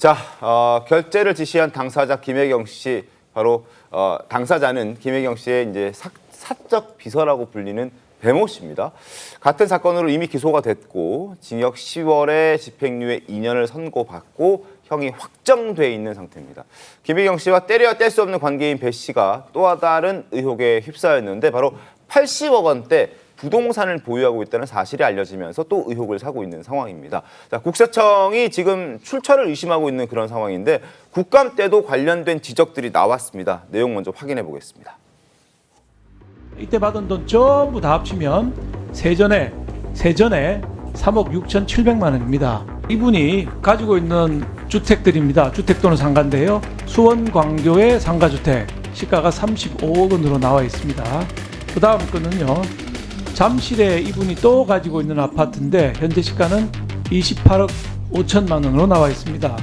자, 결재를 지시한 당사자 김혜경 씨, 바로 당사자는 김혜경 씨의 이제 사적 비서라고 불리는 배모 씨입니다. 같은 사건으로 이미 기소가 됐고 징역 10월에 집행유예 2년을 선고받고 형이 확정돼 있는 상태입니다. 김혜경 씨와 때려야 뗄 수 없는 관계인 배 씨가 또 다른 의혹에 휩싸였는데 바로 80억 원대 부동산을 보유하고 있다는 사실이 알려지면서 또 의혹을 사고 있는 상황입니다. 자, 국세청이 지금 출처를 의심하고 있는 그런 상황인데 국감 때도 관련된 지적들이 나왔습니다. 내용 먼저 확인해 보겠습니다. 이때 받은 돈 전부 다 합치면 세전에 3억 6,700만 원입니다. 이분이 가지고 있는 주택들입니다. 주택 또는 상가인데요. 수원광교의 상가주택 시가가 35억 원으로 나와 있습니다. 그 다음 거는요. 잠실에 이분이 또 가지고 있는 아파트인데 현재 시가는 28억 5천만 원으로 나와 있습니다.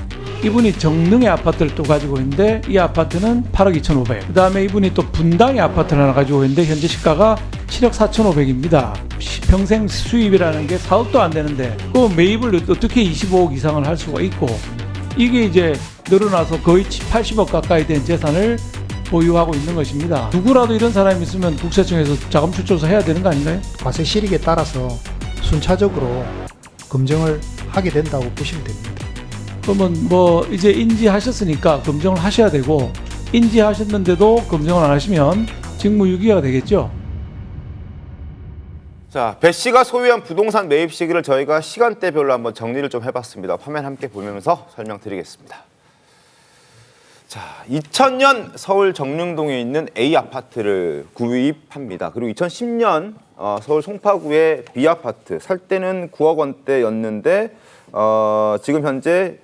이분이 정릉의 아파트를 또 가지고 있는데 이 아파트는 8억 2,500. 그 다음에 이분이 또 분당의 아파트를 하나 가지고 있는데 현재 시가가 7억 4,500입니다. 평생 수입이라는 게 4억도 안 되는데 그 매입을 어떻게 25억 이상을 할 수가 있고 이게 이제 늘어나서 거의 80억 가까이 된 재산을 보유하고 있는 것입니다. 누구라도 이런 사람이 있으면 국세청에서 자금 출처서 해야 되는 거 아닌가요? 과세 실익에 따라서 순차적으로 검증을 하게 된다고 보시면 됩니다. 그러면 뭐 이제 인지하셨으니까 검증을 하셔야 되고 인지하셨는데도 검증을 안 하시면 직무유기가 되겠죠. 자, 배 씨가 소유한 부동산 매입 시기를 저희가 시간대별로 한번 정리를 좀 해봤습니다. 화면 함께 보면서 설명드리겠습니다. 자, 2000년 서울 정릉동에 있는 A 아파트를 구입합니다. 그리고 2010년 서울 송파구의 B 아파트 살 때는 9억 원대였는데 지금 현재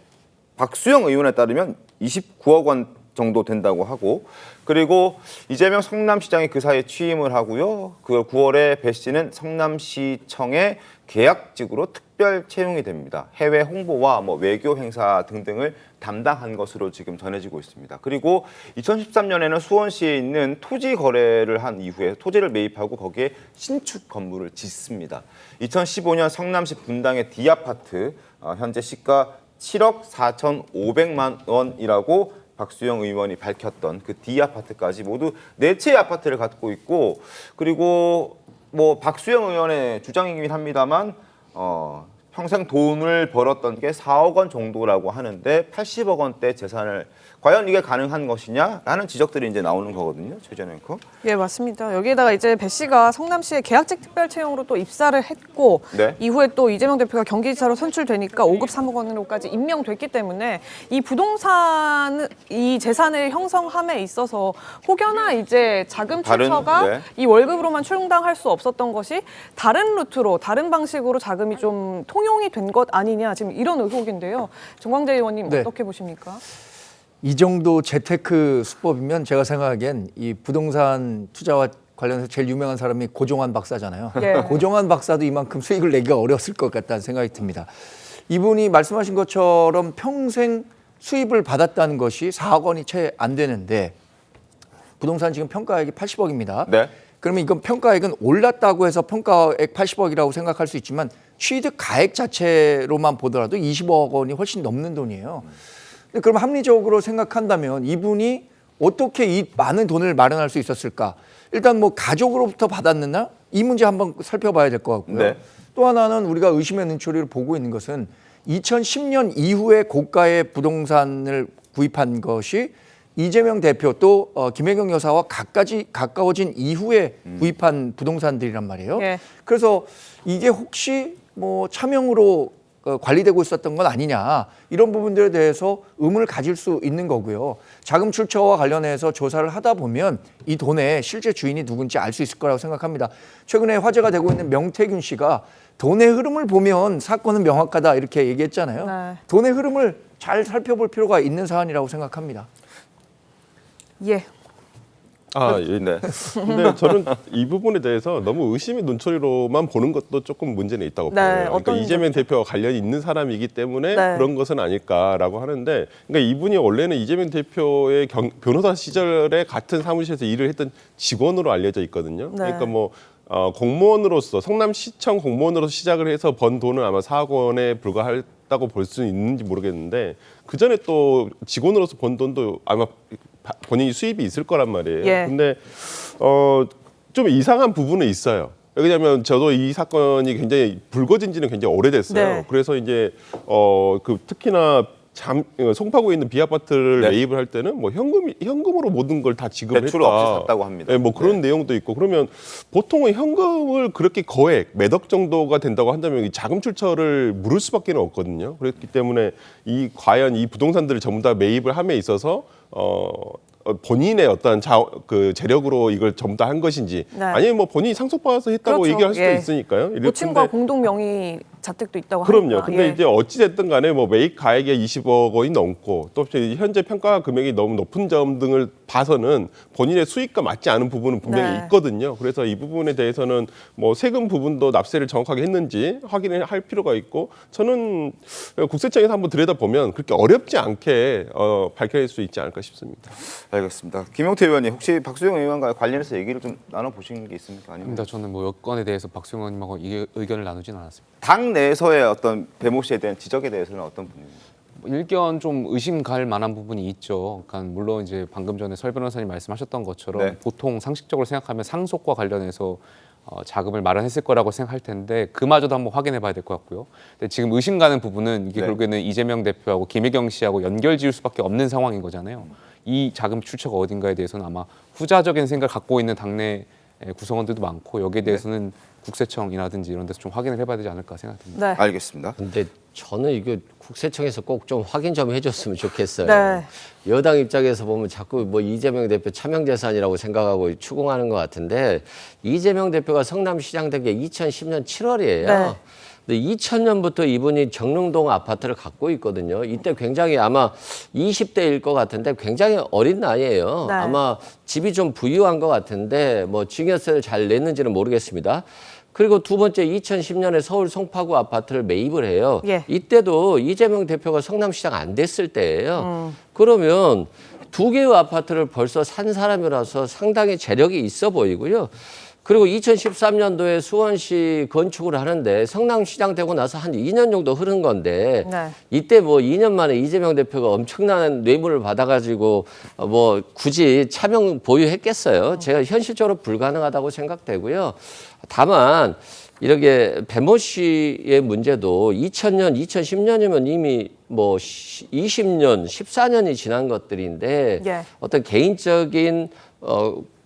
박수영 의원에 따르면 29억 원 정도 된다고 하고 그리고 이재명 성남시장이 그 사이에 취임을 하고요. 그 9월에 배 씨는 성남시청의 계약직으로 특별 채용이 됩니다. 해외 홍보와 외교 행사 등등을 담당한 것으로 지금 전해지고 있습니다. 그리고 2013년에는 수원시에 있는 토지 거래를 한 이후에 토지를 매입하고 거기에 신축 건물을 짓습니다. 2015년 성남시 분당의 D아파트 현재 시가 7억 4,500만 원이라고 박수영 의원이 밝혔던 그 D아파트까지 모두 4채의 아파트를 갖고 있고 그리고 박수영 의원의 주장이긴 합니다만 평생 돈을 벌었던 게 4억 원 정도라고 하는데 80억 원대 재산을 과연 이게 가능한 것이냐라는 지적들이 이제 나오는 거거든요. 최 전 앵커. 예, 맞습니다. 여기에다가 이제 배 씨가 성남시에 계약직 특별 채용으로 또 입사를 했고 네. 이후에 또 이재명 대표가 경기지사로 선출되니까 5급 3억 원으로까지 임명됐기 때문에 이 부동산 이 재산을 형성함에 있어서 혹여나 이제 자금 출처가 네. 이 월급으로만 충당할 수 없었던 것이 다른 루트로 다른 방식으로 자금이 좀 통용이 된 것 아니냐 지금 이런 의혹인데요. 정광재 의원님 네. 어떻게 보십니까? 이 정도 재테크 수법이면 제가 생각하기엔 이 부동산 투자와 관련해서 제일 유명한 사람이 고종환 박사잖아요. 예. 고종환 박사도 이만큼 수익을 내기가 어려웠을 것 같다는 생각이 듭니다. 이분이 말씀하신 것처럼 평생 수입을 받았다는 것이 4억 원이 채 안 되는데 부동산 지금 평가액이 80억입니다. 네. 그러면 이건 평가액은 올랐다고 해서 평가액 80억이라고 생각할 수 있지만 취득 가액 자체로만 보더라도 20억 원이 훨씬 넘는 돈이에요. 그럼 합리적으로 생각한다면 이분이 어떻게 이 많은 돈을 마련할 수 있었을까? 일단 가족으로부터 받았느냐? 이 문제 한번 살펴봐야 될 것 같고요. 네. 또 하나는 우리가 의심의 눈초리를 보고 있는 것은 2010년 이후에 고가의 부동산을 구입한 것이 이재명 대표 또 김혜경 여사와 가까워진 이후에 구입한 부동산들이란 말이에요. 예. 그래서 이게 혹시 차명으로 관리되고 있었던 건 아니냐 이런 부분들에 대해서 의문을 가질 수 있는 거고요. 자금 출처와 관련해서 조사를 하다 보면 이 돈의 실제 주인이 누군지 알 수 있을 거라고 생각합니다. 최근에 화제가 되고 있는 명태균 씨가 돈의 흐름을 보면 사건은 명확하다 이렇게 얘기했잖아요. 네. 돈의 흐름을 잘 살펴볼 필요가 있는 사안이라고 생각합니다. 예. 네. 근데 저는 이 부분에 대해서 너무 의심의 눈초리로만 보는 것도 조금 문제는 있다고 네, 봐요. 그러니까 어떤 이재명 대표와 관련이 있는 사람이기 때문에 네. 그런 것은 아닐까라고 하는데, 그러니까 이분이 원래는 이재명 대표의 변호사 시절에 같은 사무실에서 일을 했던 직원으로 알려져 있거든요. 네. 그러니까 공무원으로서 성남시청 공무원으로서 시작을 해서 번 돈은 아마 4억 원에 불과할 있다고 볼 수 있는지 모르겠는데 그 전에 또 직원으로서 번 돈도 아마 본인이 수입이 있을 거란 말이에요. 예. 근데 좀 이상한 부분은 있어요. 왜냐하면 저도 이 사건이 굉장히 불거진 지는 굉장히 오래됐어요. 네. 그래서 이제 그 특히나 송파구에 있는 비아파트를 네. 매입을 할 때는 뭐 현금으로 모든 걸 다 지급을 대출 했다. 없이 샀다고 합니다. 네, 뭐 그런 네. 내용도 있고 그러면 보통은 현금을 그렇게 거액 몇 억 정도가 된다고 한다면 이 자금 출처를 물을 수밖에 없거든요. 그렇기 때문에 과연 이 부동산들을 전부 다 매입을 함에 있어서 본인의 어떤 그 재력으로 이걸 전부 다 한 것인지 네. 아니면 뭐 본인이 상속받아서 했다고 그렇죠. 얘기할 수도 예. 있으니까요. 모친과 근데 공동 명의 자택도 있다고 그럼요. 하니까. 근데 예. 이제 어찌 됐든 간에 뭐 매입 가액이 20억 원이 넘고 또 현재 평가 금액이 너무 높은 점 등을 봐서는 본인의 수익과 맞지 않은 부분은 분명히 네. 있거든요. 그래서 이 부분에 대해서는 뭐 세금 부분도 납세를 정확하게 했는지 확인을 할 필요가 있고 저는 국세청에서 한번 들여다보면 그렇게 어렵지 않게 밝혀낼 수 있지 않을까 싶습니다. 알겠습니다. 김용태 의원님 혹시 박수영 의원과 관련해서 얘기를 좀 나눠보신 게 있습니까? 아니면 아닙니다. 저는 뭐 여건에 대해서 박수영 의원님하고 의견을 나누진 않았습니다. 당 내에서의 어떤 배모 씨에 대한 지적에 대해서는 어떤 분입니까? 일견 좀 의심 갈 만한 부분이 있죠. 그러니까 물론 이제 방금 전에 설 변호사님 말씀하셨던 것처럼 네. 보통 상식적으로 생각하면 상속과 관련해서 자금을 마련했을 거라고 생각할 텐데 그마저도 한번 확인해 봐야 될 것 같고요. 근데 지금 의심 가는 부분은 이게 네. 결국에는 이재명 대표하고 김혜경 씨하고 연결 지을 수밖에 없는 상황인 거잖아요. 이 자금 출처가 어딘가에 대해서는 아마 후자적인 생각을 갖고 있는 당내 구성원들도 많고 여기에 대해서는 국세청이라든지 이런 데서 좀 확인을 해봐야 되지 않을까 생각됩니다. 네. 알겠습니다. 근데 저는 이거 국세청에서 꼭 좀 확인 좀 해줬으면 좋겠어요. 네. 여당 입장에서 보면 자꾸 뭐 이재명 대표 차명재산이라고 생각하고 추궁하는 것 같은데 이재명 대표가 성남시장 된 게 2010년 7월이에요. 네. 근데 2000년부터 이분이 정릉동 아파트를 갖고 있거든요. 이때 굉장히 아마 20대일 것 같은데 굉장히 어린 나이예요. 네. 아마 집이 좀 부유한 것 같은데 뭐 증여세를 잘 냈는지는 모르겠습니다. 그리고 두 번째 2010년에 서울 송파구 아파트를 매입을 해요. 예. 이때도 이재명 대표가 성남시장 안 됐을 때예요. 그러면 두 개의 아파트를 벌써 산 사람이라서 상당히 재력이 있어 보이고요. 그리고 2013년도에 수원시 건축을 하는데 성남시장 되고 나서 한 2년 정도 흐른 건데 네. 이때 뭐 2년 만에 이재명 대표가 엄청난 뇌물을 받아가지고 뭐 굳이 차명 보유했겠어요. 제가 현실적으로 불가능하다고 생각되고요. 다만 이렇게 배모 씨의 문제도 2000년, 2010년이면 이미 뭐 20년, 14년이 지난 것들인데 예. 어떤 개인적인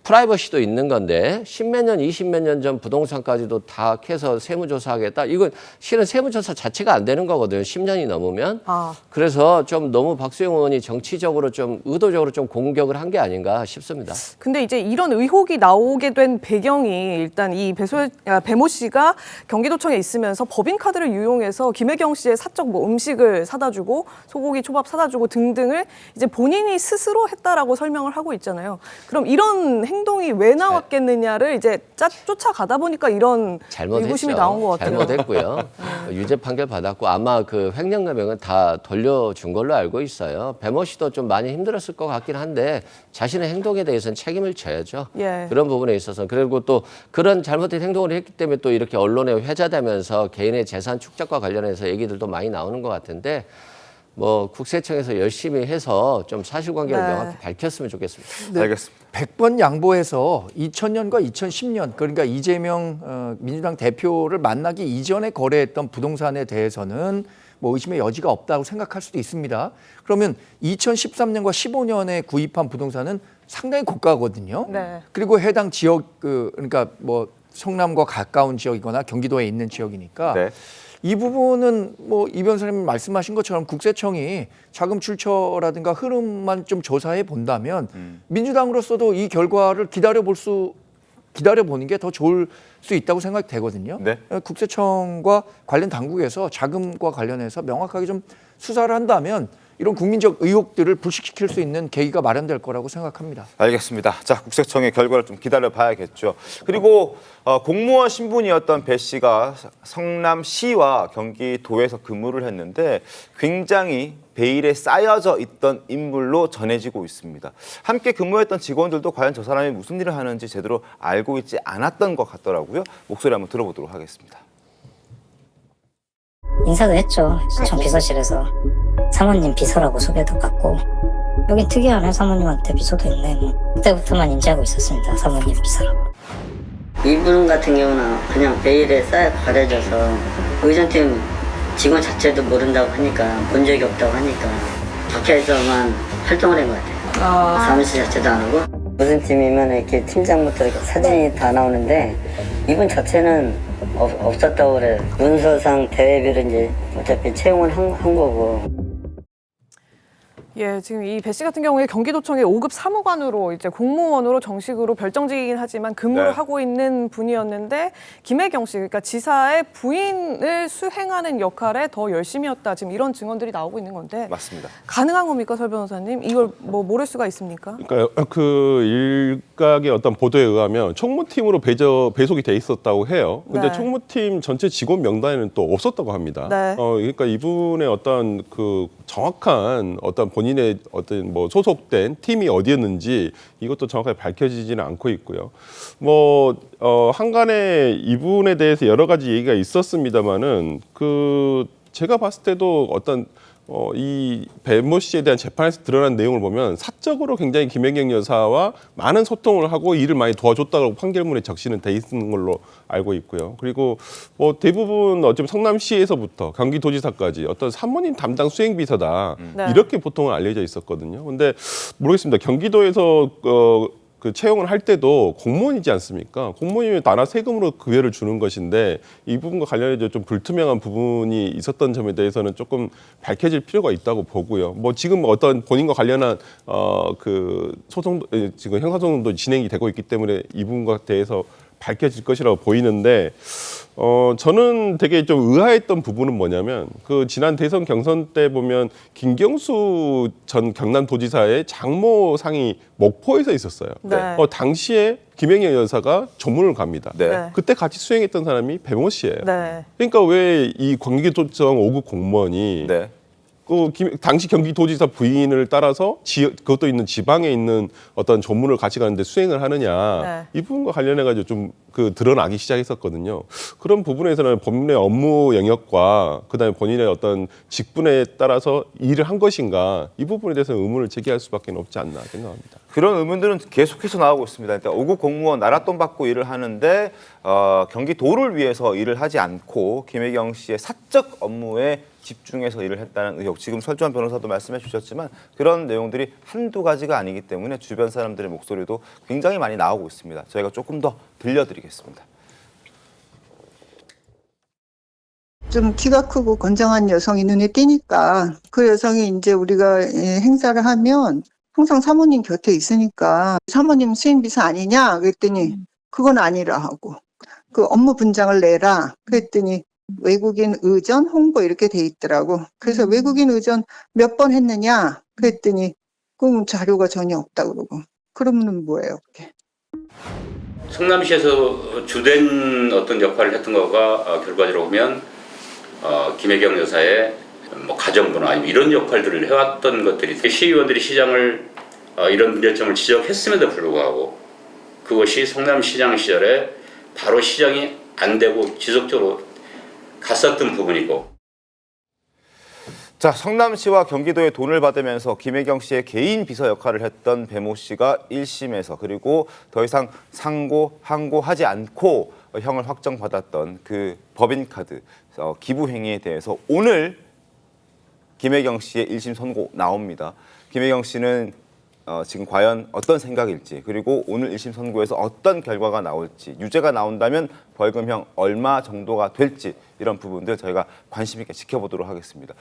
프라이버시도 있는 건데 10몇 년, 20몇 년 전 부동산까지도 다 해서 세무조사하겠다. 이건 실은 세무조사 자체가 안 되는 거거든요. 10년이 넘으면. 아. 그래서 좀 너무 박수영 의원이 정치적으로 좀 의도적으로 좀 공격을 한 게 아닌가 싶습니다. 근데 이제 이런 의혹이 나오게 된 배경이 일단 이 배모 씨가 경기도청에 있으면서 법인카드를 유용해서 김혜경 씨의 사적 뭐 음식을 사다 주고 소고기 초밥 사다 주고 등등을 이제 본인이 스스로 했다라고 설명을 하고 있잖아요. 그럼 이런 행동이 왜 나왔겠느냐를 이제 쫓아가다 보니까 이런 잘못했죠. 의구심이 나온 것 같아요. 잘못했고요. 유죄 판결 받았고 아마 그 횡령 금액은 다 돌려준 걸로 알고 있어요. 배모 씨도 좀 많이 힘들었을 것 같긴 한데 자신의 행동에 대해서는 책임을 져야죠. 예. 그런 부분에 있어서 그리고 또 그런 잘못된 행동을 했기 때문에 또 이렇게 언론에 회자되면서 개인의 재산 축적과 관련해서 얘기들도 많이 나오는 것 같은데 뭐 국세청에서 열심히 해서 좀 사실관계를 네. 명확히 밝혔으면 좋겠습니다. 네, 알겠습니다. 100번 양보해서 2000년과 2010년 그러니까 이재명 민주당 대표를 만나기 이전에 거래했던 부동산에 대해서는 뭐 의심의 여지가 없다고 생각할 수도 있습니다. 그러면 2013년과 15년에 구입한 부동산은 상당히 고가거든요. 네. 그리고 해당 지역 그러니까 뭐 성남과 가까운 지역이거나 경기도에 있는 지역이니까 네. 이 부분은 뭐 이 변호사님 말씀하신 것처럼 국세청이 자금 출처라든가 흐름만 좀 조사해 본다면 민주당으로서도 이 결과를 기다려보는 게 더 좋을 수 있다고 생각되거든요. 네. 국세청과 관련 당국에서 자금과 관련해서 명확하게 좀 수사를 한다면 이런 국민적 의혹들을 불식시킬 수 있는 계기가 마련될 거라고 생각합니다. 알겠습니다. 자, 국세청의 결과를 좀 기다려봐야겠죠. 그리고 공무원 신분이었던 배 씨가 성남시와 경기도에서 근무를 했는데 굉장히 베일에 쌓여져 있던 인물로 전해지고 있습니다. 함께 근무했던 직원들도 과연 저 사람이 무슨 일을 하는지 제대로 알고 있지 않았던 것 같더라고요. 목소리 한번 들어보도록 하겠습니다. 인사도 했죠. 시청 비서실에서 사모님 비서라고 소개도 받고 여기 특이하네 사모님한테 비서도 있네 뭐 그때부터만 인지하고 있었습니다. 사모님 비서라고. 이분 같은 경우는 그냥 베일에 싹 가려져서 의전팀 직원 자체도 모른다고 하니까 본 적이 없다고 하니까 밖에서만 활동을 한 것 같아요. 사무실 자체도 안 하고 무슨 팀이면 이렇게 팀장부터 이렇게 사진이 다 나오는데 이분 자체는 없었다고 그래요. 문서상 대회비를 이제 어차피 채용을 한 거고. 예, 지금 이 배 씨 같은 경우에 경기도청의 5급 사무관으로 이제 공무원으로 정식으로 별정직이긴 하지만 근무를 네. 하고 있는 분이었는데 김혜경 씨, 그러니까 지사의 부인을 수행하는 역할에 더 열심히 했다. 지금 이런 증언들이 나오고 있는 건데 맞습니다. 가능한 겁니까, 설 변호사님? 이걸 뭐 모를 수가 있습니까? 그러니까 그 일각의 어떤 보도에 의하면 총무팀으로 배속이 돼 있었다고 해요. 근데 네. 총무팀 전체 직원 명단에는 또 없었다고 합니다. 네. 그러니까 이분의 어떤 그 정확한 어떤 본인의 어떤 뭐 소속된 팀이 어디였는지 이것도 정확하게 밝혀지지는 않고 있고요. 뭐 한간에 이분에 대해서 여러 가지 얘기가 있었습니다만은 그 제가 봤을 때도 어떤 이 배모 씨에 대한 재판에서 드러난 내용을 보면 사적으로 굉장히 김혜경 여사와 많은 소통을 하고 일을 많이 도와줬다고 판결문에 적시는 돼 있는 걸로 알고 있고요. 그리고 뭐 대부분 어쩌면 성남시에서부터 경기도지사까지 어떤 사모님 담당 수행비서다 네. 이렇게 보통은 알려져 있었거든요. 근데 모르겠습니다. 경기도에서 그 채용을 할 때도 공무원이지 않습니까? 공무원이면 나라 세금으로 급여를 주는 것인데 이 부분과 관련해서 좀 불투명한 부분이 있었던 점에 대해서는 조금 밝혀질 필요가 있다고 보고요. 뭐 지금 어떤 본인과 관련한 그 소송도 지금 형사소송도 진행이 되고 있기 때문에 이 부분과 대해서 밝혀질 것이라고 보이는데 저는 되게 좀 의아했던 부분은 뭐냐면 그 지난 대선 경선 때 보면 김경수 전 경남도지사의 장모상이 목포에서 있었어요. 네. 당시에 김혜경 여사가 조문을 갑니다. 네. 네. 그때 같이 수행했던 사람이 배모 씨예요. 네. 그러니까 왜 이 경기도청 5급 공무원이 네. 당시 경기도지사 부인을 따라서 그것도 있는 지방에 있는 어떤 조문을 같이 가는데 수행을 하느냐 네. 이 부분과 관련해 가지고 좀 그 드러나기 시작했었거든요. 그런 부분에서는 본인의 업무 영역과 그다음에 본인의 어떤 직분에 따라서 일을 한 것인가 이 부분에 대해서는 의문을 제기할 수밖에 없지 않나 생각합니다. 그런 의문들은 계속해서 나오고 있습니다. 일단 5급 공무원 나랏돈 받고 일을 하는데 경기도를 위해서 일을 하지 않고 김혜경 씨의 사적 업무에 집중해서 일을 했다는 의혹. 지금 설주환 변호사도 말씀해 주셨지만 그런 내용들이 한두 가지가 아니기 때문에 주변 사람들의 목소리도 굉장히 많이 나오고 있습니다. 저희가 조금 더 들려드리겠습니다. 좀 키가 크고 건장한 여성이 눈에 띄니까 그 여성이 이제 우리가 행사를 하면 항상 사모님 곁에 있으니까 사모님 수행비서 아니냐 그랬더니 그건 아니라 하고 그 업무 분장을 내라 그랬더니 외국인 의전 홍보 이렇게 돼 있더라고. 그래서 외국인 의전 몇 번 했느냐 그랬더니 그럼 자료가 전혀 없다 그러고 그러면은 뭐예요 그게? 성남시에서 주된 어떤 역할을 했던 거가 결과적으로 보면 김혜경 여사의 뭐 가정부나 아니면 이런 역할들을 해왔던 것들이 시의원들이 시장을 이런 문제점을 지적했음에도 불구하고 그것이 성남시장 시절에 바로 시장이 안 되고 지속적으로 갔었던 부분이고. 자, 성남시와 경기도에 돈을 받으면서 김혜경 씨의 개인 비서 역할을 했던 배모 씨가 1심에서 그리고 더 이상 상고, 항고하지 않고 형을 확정받았던 그 법인카드 기부 행위에 대해서 오늘 김혜경 씨의 1심 선고 나옵니다. 김혜경 씨는 지금 과연 어떤 생각일지 그리고 오늘 1심 선고에서 어떤 결과가 나올지 유죄가 나온다면 벌금형 얼마 정도가 될지 이런 부분들 저희가 관심 있게 지켜보도록 하겠습니다.